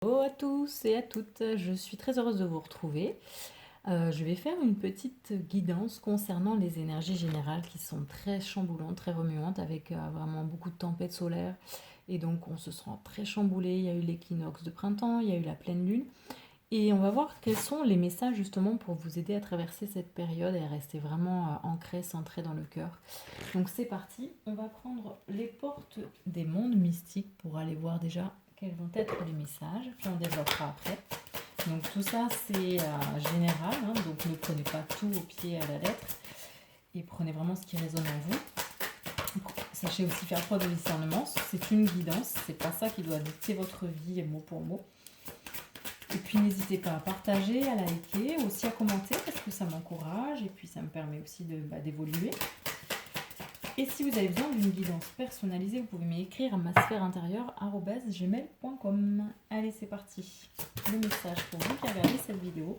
Hello à tous et à toutes, je suis très heureuse de vous retrouver. Je vais faire une petite guidance concernant les énergies générales qui sont très chamboulantes, très remuantes, avec vraiment beaucoup de tempêtes solaires. Et donc on se sent très chamboulé. Il y a eu l'équinoxe de printemps, il y a eu la pleine lune. Et on va voir quels sont les messages justement pour vous aider à traverser cette période et à rester vraiment ancré, centré dans le cœur. Donc c'est parti, on va prendre les portes des mondes mystiques pour aller voir déjà quels vont être les messages, puis on développera après. Donc tout ça c'est général, hein, donc ne prenez pas tout au pied à la lettre et prenez vraiment ce qui résonne en vous. Sachez aussi faire preuve de discernement, c'est une guidance, c'est pas ça qui doit dicter votre vie mot pour mot. Et puis n'hésitez pas à partager, à liker, aussi à commenter parce que ça m'encourage et puis ça me permet aussi d'évoluer. Et si vous avez besoin d'une guidance personnalisée, vous pouvez m'écrire à ma sphère intérieure @gmail.com. Allez, c'est parti. Le message pour vous qui regardez cette vidéo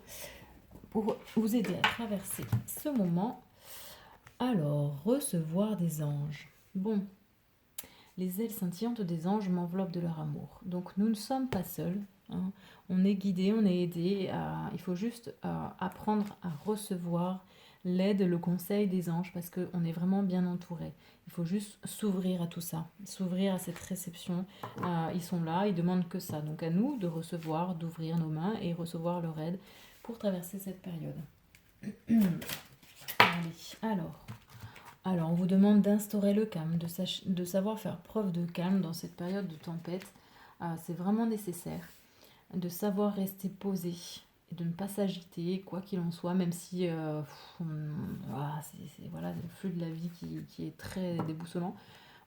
pour vous aider à traverser ce moment. Alors, recevoir des anges. Bon, les ailes scintillantes des anges m'enveloppent de leur amour. Donc nous ne sommes pas seuls. Hein. On est guidé, on est aidé. Il faut juste apprendre à recevoir l'aide, le conseil des anges parce qu'on est vraiment bien entouré. Il faut juste s'ouvrir à tout ça, s'ouvrir à cette réception. Ils sont là, ils demandent que ça. Donc à nous de recevoir, d'ouvrir nos mains et recevoir leur aide pour traverser cette période. Allez, alors, on vous demande d'instaurer le calme, de savoir faire preuve de calme dans cette période de tempête. C'est vraiment nécessaire de savoir rester posé et de ne pas s'agiter, quoi qu'il en soit, même si c'est le flux de la vie qui est très déboussolant.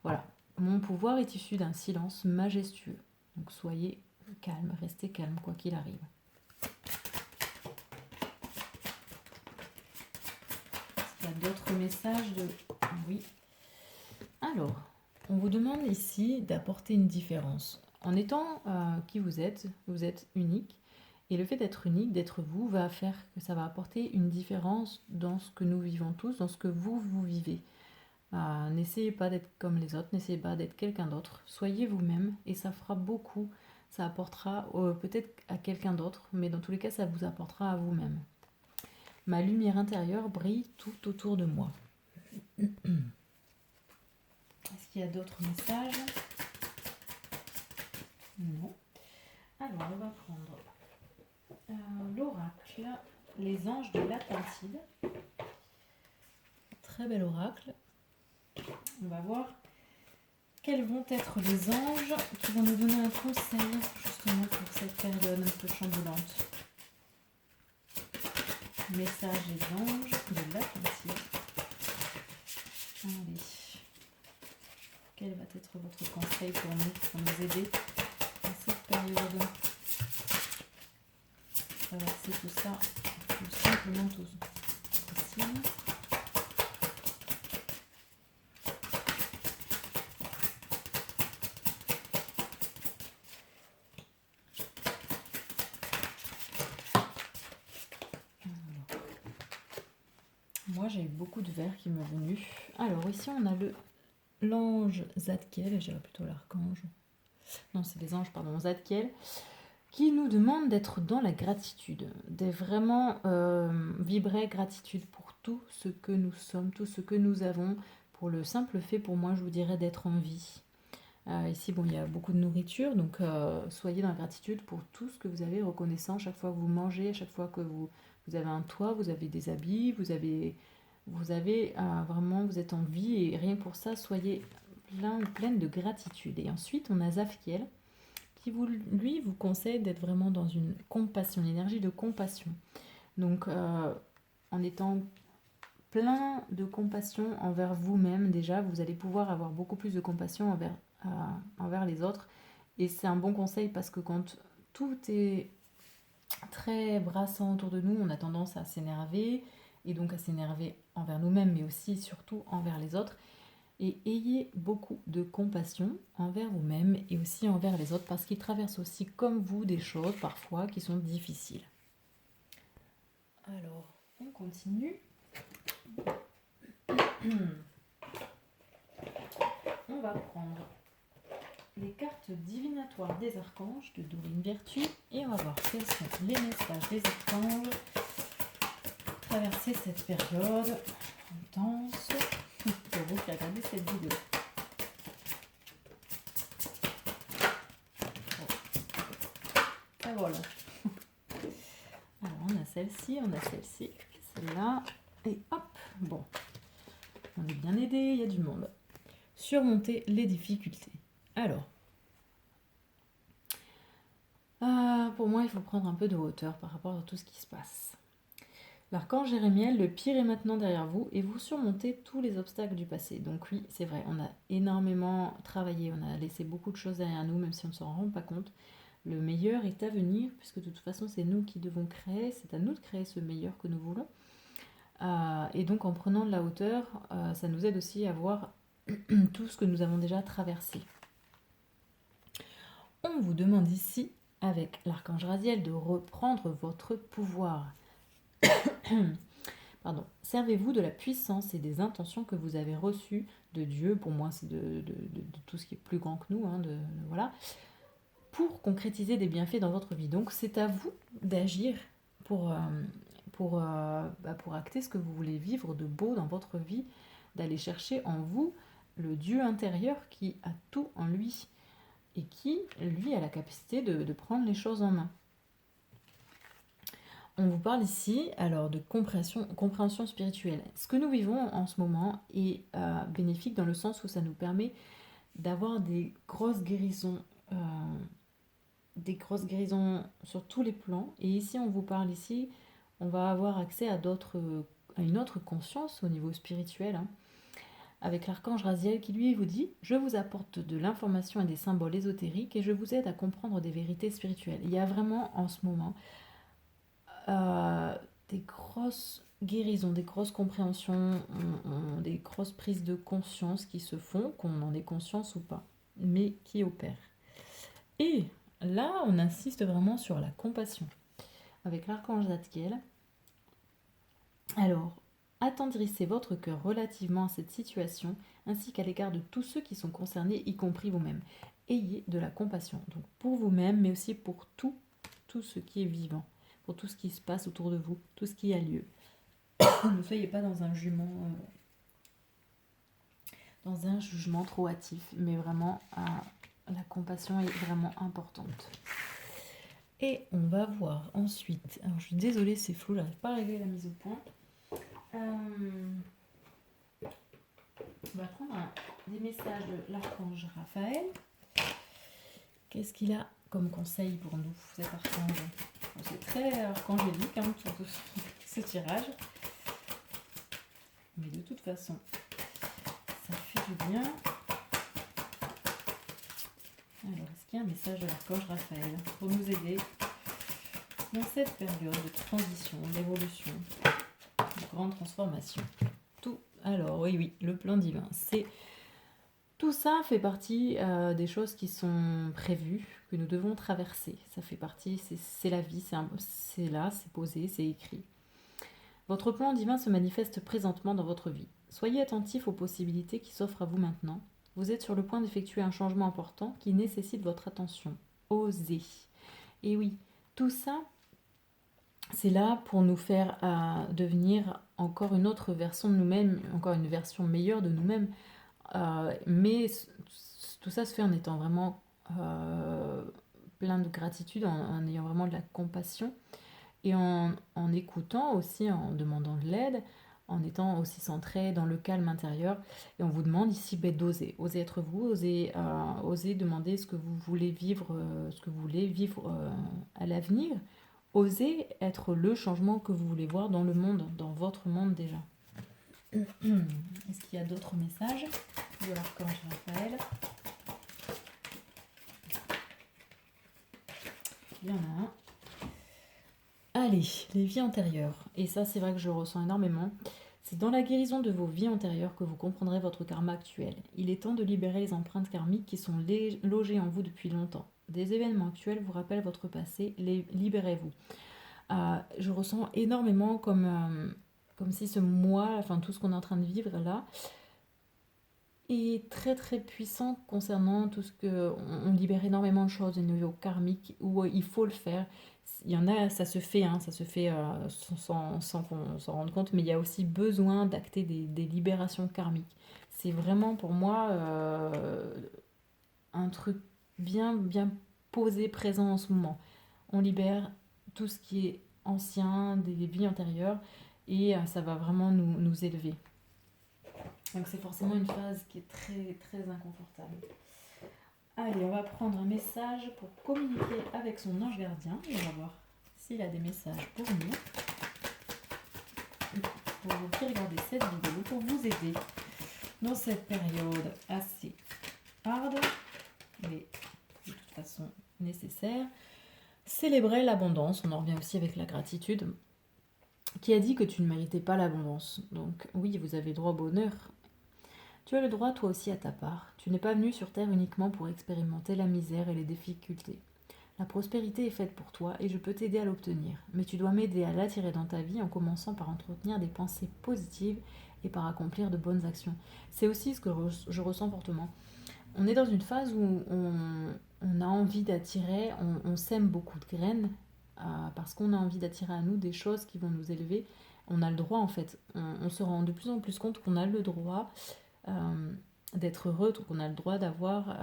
Voilà, mon pouvoir est issu d'un silence majestueux. Donc soyez calme, restez calme, quoi qu'il arrive. Il y a d'autres messages de... Oui. Alors, on vous demande ici d'apporter une différence. En étant qui vous êtes unique. Et le fait d'être unique, d'être vous, va faire que ça va apporter une différence dans ce que nous vivons tous, dans ce que vous vivez. N'essayez pas d'être comme les autres, n'essayez pas d'être quelqu'un d'autre. Soyez vous-même et ça fera beaucoup. Ça apportera peut-être à quelqu'un d'autre, mais dans tous les cas, ça vous apportera à vous-même. Ma lumière intérieure brille tout autour de moi. Est-ce qu'il y a d'autres messages? Non. Alors, on va prendre l'oracle, les anges de l'Atlantide. Très bel oracle. On va voir quels vont être les anges qui vont nous donner un conseil justement pour cette période un peu chamboulante. Message des anges de l'Atlantide. Allez. Quel va être votre conseil pour nous aider dans cette période? Traverser tout ça le plus simplement possible. Moi, j'ai eu beaucoup de vers qui m'est venu. Alors, ici, on a l'ange Zadkiel, je dirais plutôt l'archange. Non, c'est les anges, pardon, Zadkiel, qui nous demande d'être dans la gratitude, de vraiment vibrer gratitude pour tout ce que nous sommes, tout ce que nous avons, pour le simple fait, pour moi, je vous dirais, d'être en vie. Ici, bon, il y a beaucoup de nourriture, donc soyez dans la gratitude pour tout ce que vous avez, reconnaissant chaque fois que vous mangez, chaque fois que vous avez un toit, vous avez des habits, vous avez vraiment, vous êtes en vie et rien que pour ça, soyez pleine de gratitude. Et ensuite, on a Zafkiel qui lui vous conseille d'être vraiment dans une compassion, une énergie de compassion. Donc, en étant plein de compassion envers vous-même, déjà, vous allez pouvoir avoir beaucoup plus de compassion envers les autres. Et c'est un bon conseil parce que quand tout est très brassant autour de nous, on a tendance à s'énerver, et donc à s'énerver envers nous-mêmes, mais aussi surtout envers les autres. Et ayez beaucoup de compassion envers vous-même et aussi envers les autres, parce qu'ils traversent aussi comme vous des choses parfois qui sont difficiles. Alors, on continue. On va prendre les cartes divinatoires des archanges de Dorine Virtue et on va voir quels sont les messages des archanges pour traverser cette période intense pour vous qui regardez cette vidéo. Et voilà. Alors on a celle-ci, celle-là, et hop, bon, on est bien aidé, il y a du monde. Surmonter les difficultés. Alors, pour moi, il faut prendre un peu de hauteur par rapport à tout ce qui se passe. L'archange Jérémiel, le pire est maintenant derrière vous et vous surmontez tous les obstacles du passé. Donc oui, c'est vrai, on a énormément travaillé, on a laissé beaucoup de choses derrière nous, même si on ne s'en rend pas compte. Le meilleur est à venir, puisque de toute façon, c'est nous qui devons créer, c'est à nous de créer ce meilleur que nous voulons. Et donc, en prenant de la hauteur, ça nous aide aussi à voir tout ce que nous avons déjà traversé. On vous demande ici, avec l'archange Raziel, de reprendre votre pouvoir. Pardon. Servez-vous de la puissance et des intentions que vous avez reçues de Dieu, pour moi c'est de tout ce qui est plus grand que nous, voilà, pour concrétiser des bienfaits dans votre vie. Donc c'est à vous d'agir pour acter ce que vous voulez vivre de beau dans votre vie, d'aller chercher en vous le Dieu intérieur qui a tout en lui et qui, lui, a la capacité de prendre les choses en main. On vous parle ici alors de compréhension spirituelle. Ce que nous vivons en ce moment est bénéfique dans le sens où ça nous permet d'avoir des grosses guérisons sur tous les plans. Et ici, on vous parle ici, on va avoir accès à une autre conscience au niveau spirituel, avec l'archange Raziel qui lui vous dit « Je vous apporte de l'information et des symboles ésotériques et je vous aide à comprendre des vérités spirituelles. » Il y a vraiment en ce moment des grosses guérisons, des grosses compréhensions, des grosses prises de conscience qui se font, qu'on en ait conscience ou pas, mais qui opèrent. Et là, on insiste vraiment sur la compassion. Avec l'archange Zadkiel, alors, attendrissez votre cœur relativement à cette situation, ainsi qu'à l'égard de tous ceux qui sont concernés, y compris vous-même. Ayez de la compassion, donc pour vous-même, mais aussi pour tout ce qui est vivant, pour tout ce qui se passe autour de vous, tout ce qui a lieu. Ne soyez pas dans un jugement trop hâtif, mais vraiment la compassion est vraiment importante. Et on va voir ensuite, alors je suis désolée, c'est flou, j'arrive pas à régler la mise au point. On va prendre des messages de l'archange Raphaël. Qu'est-ce qu'il a comme conseil pour nous, cet archange? C'est très archangélique, tout ce tirage. Mais de toute façon, ça fait du bien. Alors, est-ce qu'il y a un message de l'archange Raphaël pour nous aider dans cette période de transition, d'évolution, de grande transformation? Alors, oui, le plan divin. Tout ça fait partie des choses qui sont prévues, que nous devons traverser. Ça fait partie, c'est la vie, c'est là, c'est posé, c'est écrit. Votre plan divin se manifeste présentement dans votre vie. Soyez attentif aux possibilités qui s'offrent à vous maintenant. Vous êtes sur le point d'effectuer un changement important qui nécessite votre attention. Osez. Et oui, tout ça, c'est là pour nous faire devenir encore une autre version de nous-mêmes, encore une version meilleure de nous-mêmes. Mais tout ça se fait en étant vraiment plein de gratitude, en ayant vraiment de la compassion et en écoutant aussi, en demandant de l'aide, en étant aussi centré dans le calme intérieur. Et on vous demande ici d'oser être vous, oser demander ce que vous voulez vivre, à l'avenir. Osez être le changement que vous voulez voir dans le monde, dans votre monde déjà. Est-ce qu'il y a d'autres messages de l'archange Raphaël? Il y en a un. Allez, les vies antérieures. Et ça, c'est vrai que je le ressens énormément. C'est dans la guérison de vos vies antérieures que vous comprendrez votre karma actuel. Il est temps de libérer les empreintes karmiques qui sont logées en vous depuis longtemps. Des événements actuels vous rappellent votre passé, libérez-vous. Je ressens énormément comme si ce mois, enfin tout ce qu'on est en train de vivre là, est très très puissant concernant tout ce que on libère énormément de choses au niveau karmique où il faut le faire. Il y en a, ça se fait, hein, ça se fait sans qu'on s'en rende compte, mais il y a aussi besoin d'acter des libérations karmiques. C'est vraiment pour moi un truc bien posé, présent en ce moment. On libère tout ce qui est ancien, des vies antérieures, et ça va vraiment nous élever. Donc c'est forcément une phase qui est très très inconfortable. Allez, on va prendre un message pour communiquer avec son ange gardien. Et on va voir s'il a des messages pour nous. Pour vous qui regardez cette vidéo, pour vous aider dans cette période assez hard, mais de toute façon nécessaire. Célébrer l'abondance, on en revient aussi avec la gratitude. Qui a dit que tu ne méritais pas l'abondance? Donc oui, vous avez droit au bonheur. Tu as le droit toi aussi à ta part. Tu n'es pas venu sur Terre uniquement pour expérimenter la misère et les difficultés. La prospérité est faite pour toi et je peux t'aider à l'obtenir. Mais tu dois m'aider à l'attirer dans ta vie en commençant par entretenir des pensées positives et par accomplir de bonnes actions. C'est aussi ce que je ressens fortement. On est dans une phase où on a envie d'attirer, on sème beaucoup de graines parce qu'on a envie d'attirer à nous des choses qui vont nous élever. On a le droit en fait, on se rend de plus en plus compte qu'on a le droit d'être heureux, qu'on a le droit d'avoir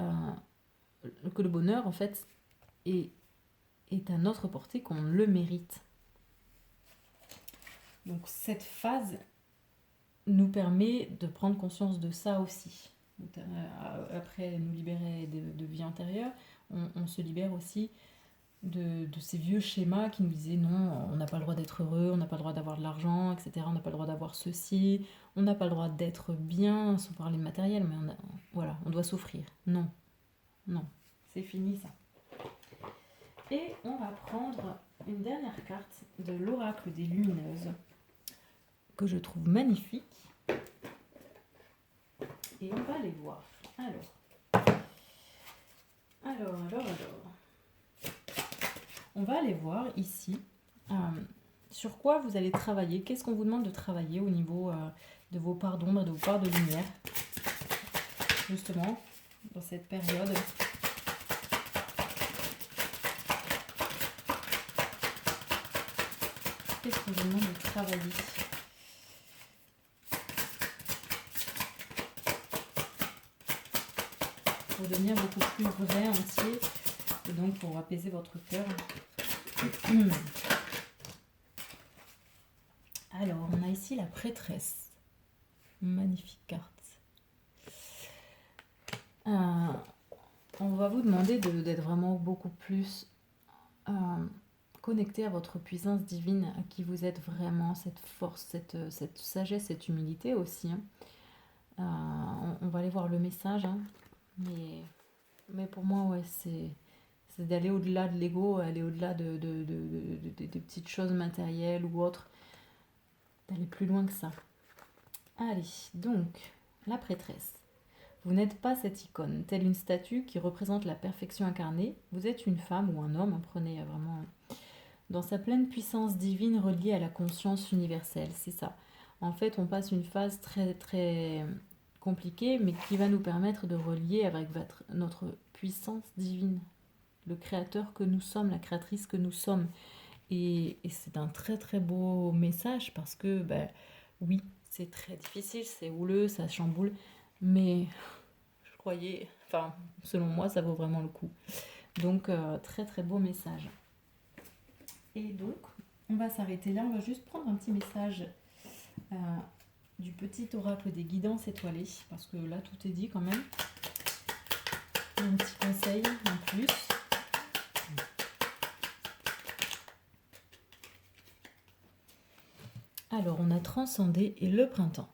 que le bonheur en fait est, est à notre portée, qu'on le mérite. Donc cette phase nous permet de prendre conscience de ça aussi. Après nous libérer de vie antérieure, on se libère aussi de ces vieux schémas qui nous disaient non, on n'a pas le droit d'être heureux, on n'a pas le droit d'avoir de l'argent, etc. On n'a pas le droit d'avoir ceci, on n'a pas le droit d'être bien, sans parler de matériel, mais voilà, on doit souffrir. Non, non, c'est fini ça. Et on va prendre une dernière carte de l'oracle des lumineuses que je trouve magnifique. Et on va les voir. Alors. On va aller voir ici sur quoi vous allez travailler. Qu'est-ce qu'on vous demande de travailler au niveau de vos parts d'ombre et de vos parts de lumière. Justement, dans cette période. Qu'est-ce qu'on vous demande de travailler ? Pour devenir beaucoup plus vrai, entier, et donc pour apaiser votre cœur. Alors, on a ici la prêtresse. Magnifique carte. On va vous demander d'être vraiment beaucoup plus connecté à votre puissance divine, à qui vous êtes vraiment, cette force, cette sagesse, cette humilité aussi. On va aller voir le message, hein. Mais pour moi, ouais, c'est d'aller au-delà de l'ego, aller au-delà de petites choses matérielles ou autres, d'aller plus loin que ça. Allez, donc, la prêtresse. Vous n'êtes pas cette icône, telle une statue qui représente la perfection incarnée. Vous êtes une femme ou un homme, prenez vraiment dans sa pleine puissance divine reliée à la conscience universelle, c'est ça. En fait, on passe une phase très très compliquée, mais qui va nous permettre de relier avec notre puissance divine, le créateur que nous sommes, la créatrice que nous sommes. Et c'est un très très beau message parce que, oui, c'est très difficile, c'est houleux, ça chamboule, mais je croyais, enfin, selon moi, ça vaut vraiment le coup. Donc, très très beau message. Et donc, on va s'arrêter là, on va juste prendre un petit message du petit oracle des guidances étoilées, parce que là, tout est dit quand même. Un petit conseil en plus. Alors, on a transcendé et le printemps.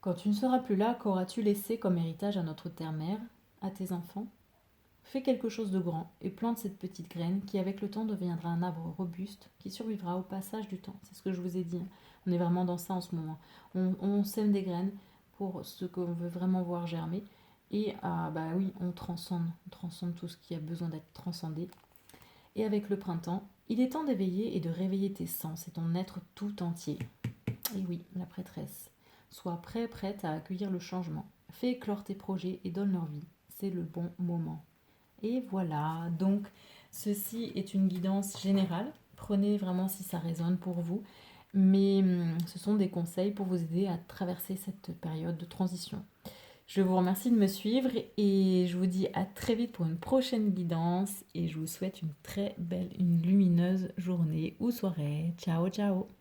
Quand tu ne seras plus là, qu'auras-tu laissé comme héritage à notre terre-mère, à tes enfants ? Fais quelque chose de grand et plante cette petite graine qui, avec le temps, deviendra un arbre robuste qui survivra au passage du temps. C'est ce que je vous ai dit. On est vraiment dans ça en ce moment. On sème des graines pour ce qu'on veut vraiment voir germer. Et oui, on transcende tout ce qui a besoin d'être transcendé. Et avec le printemps, il est temps d'éveiller et de réveiller tes sens et ton être tout entier. Et oui, la prêtresse. Sois prêt, prête à accueillir le changement. fais éclore tes projets et donne leur vie. C'est le bon moment. Et voilà, donc ceci est une guidance générale. Prenez vraiment si ça résonne pour vous. Mais ce sont des conseils pour vous aider à traverser cette période de transition. Je vous remercie de me suivre et je vous dis à très vite pour une prochaine guidance et je vous souhaite une très belle, une lumineuse journée ou soirée. Ciao, ciao!